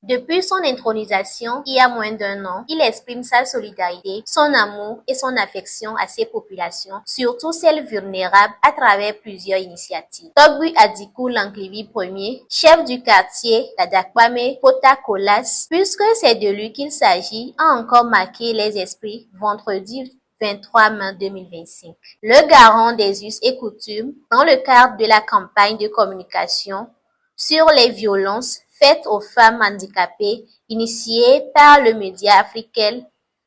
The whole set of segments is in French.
Depuis son intronisation il y a moins d'1 an, il exprime sa solidarité, son amour et son affection à ses populations, surtout celles vulnérables, à travers plusieurs initiatives. Togbu Adiku Lanklivi Ier, chef du quartier d'Adakwame Pota-Kolas, puisque c'est de lui qu'il s'agit, a encore marqué les esprits vendredi 23 mai 2025. Le garant des us et coutumes, dans le cadre de la campagne de communication sur les violences faites aux femmes handicapées, initiée par le média africain,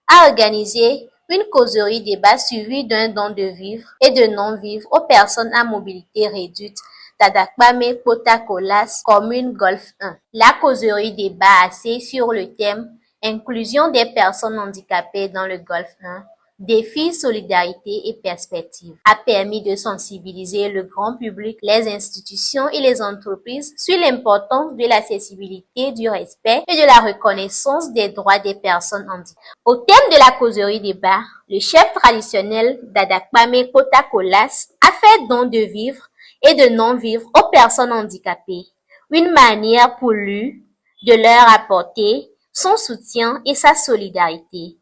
a organisé une causerie débat suivie d'un don de vivres et de non-vivres aux personnes à mobilité réduite d'Adakwame Pota-Kolas, commune Golfe 1. La causerie débat axée sur le thème « Inclusion des personnes handicapées dans le Golfe 1 ». Défis, solidarité et perspectives a permis de sensibiliser le grand public, les institutions et les entreprises sur l'importance de l'accessibilité, du respect et de la reconnaissance des droits des personnes handicapées. Au thème de la causerie débat, le chef traditionnel d'Adakwame Pota-Kolas a fait don de vivres et de non-vivre aux personnes handicapées, une manière pour lui de leur apporter son soutien et sa solidarité.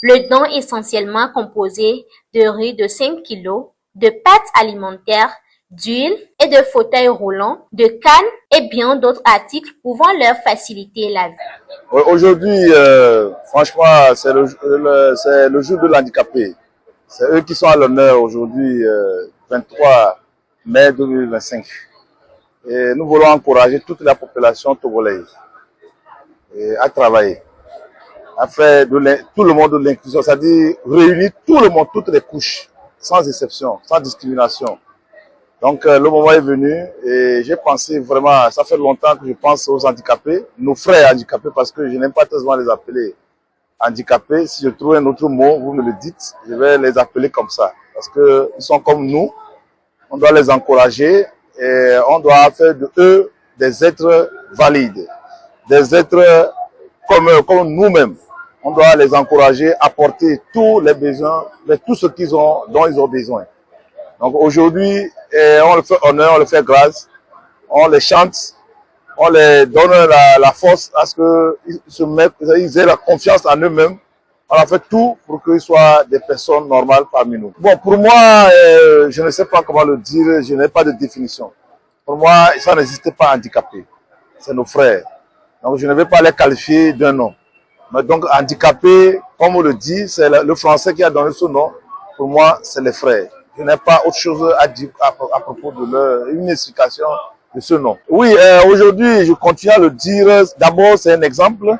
Le don est essentiellement composé de riz de 5 kg, de pâtes alimentaires, d'huile et de fauteuils roulants, de cannes et bien d'autres articles pouvant leur faciliter la vie. Aujourd'hui, franchement, c'est le jour de l'handicapé. C'est eux qui sont à l'honneur aujourd'hui, 23 mai 2025. Et nous voulons encourager toute la population togolaise à travailler, à faire tout le monde de l'inclusion, c'est-à-dire réunir tout le monde, toutes les couches, sans exception, sans discrimination. Donc le moment est venu et j'ai pensé vraiment, ça fait longtemps que je pense aux handicapés, nos frères handicapés, parce que je n'aime pas tellement les appeler handicapés. Si je trouve un autre mot, vous me le dites, je vais les appeler comme ça, parce qu'ils sont comme nous, on doit les encourager et on doit faire de eux des êtres valides, des êtres comme nous-mêmes. On doit les encourager, apporter tous les besoins, tout ce qu'ils ont, dont ils ont besoin. Donc aujourd'hui, on le fait honneur, on le fait grâce, on les chante, on les donne la force à ce qu'ils aient la confiance en eux-mêmes. On a fait tout pour qu'ils soient des personnes normales parmi nous. Bon, pour moi, je ne sais pas comment le dire, je n'ai pas de définition. Pour moi, ça n'existe pas handicapé. C'est nos frères. Donc je ne vais pas les qualifier d'un nom. Mais donc handicapé, comme on le dit, c'est le français qui a donné ce nom. Pour moi, c'est les frères. Je n'ai pas autre chose à dire à propos de une explication de ce nom. Oui, aujourd'hui, je continue à le dire. D'abord, c'est un exemple.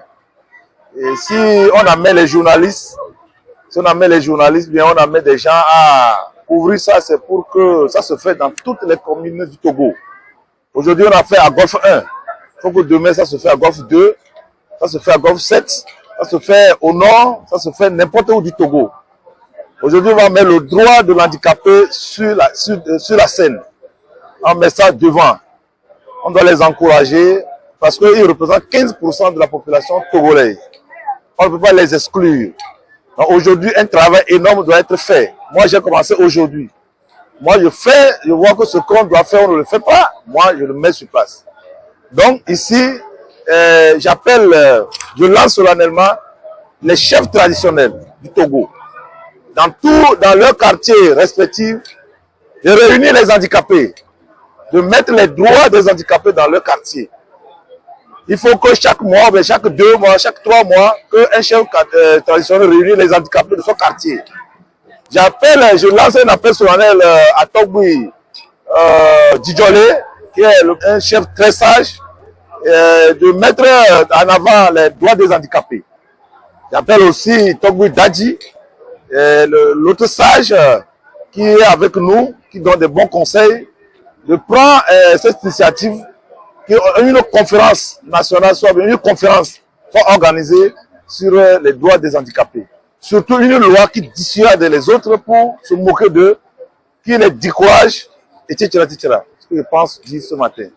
Et si on amène les journalistes, bien on amène des gens à couvrir ça, c'est pour que ça se fait dans toutes les communes du Togo. Aujourd'hui, on a fait à Golfe 1. Il faut que demain, ça se fait à Golfe 2. Ça se fait à Golfe 7, ça se fait au nord, ça se fait n'importe où du Togo. Aujourd'hui, on va mettre le droit de l'handicapé sur la scène. On met ça devant. On doit les encourager parce qu'ils représentent 15% de la population togolaise. On ne peut pas les exclure. Aujourd'hui, un travail énorme doit être fait. Moi, j'ai commencé aujourd'hui. Moi, je vois que ce qu'on doit faire, on ne le fait pas. Moi, je le mets sur place. Donc, ici, je lance solennellement les chefs traditionnels du Togo, dans leurs quartiers respectifs, de réunir les handicapés, de mettre les droits des handicapés dans leur quartier. Il faut que chaque mois, chaque 2 mois, chaque 3 mois, qu'un chef traditionnel réunisse les handicapés de son quartier. Je lance un appel solennel à Togbu Djidjolé, qui est un chef très sage, de mettre en avant les droits des handicapés. J'appelle aussi Togbu Dadji, l'autre sage qui est avec nous, qui donne des bons conseils, de prendre cette initiative, une conférence nationale, soit une conférence soit organisée sur les droits des handicapés. Surtout une loi qui dissuade les autres pour se moquer d'eux, qui les décourage, etc., etc. Ce que je pense dire ce matin.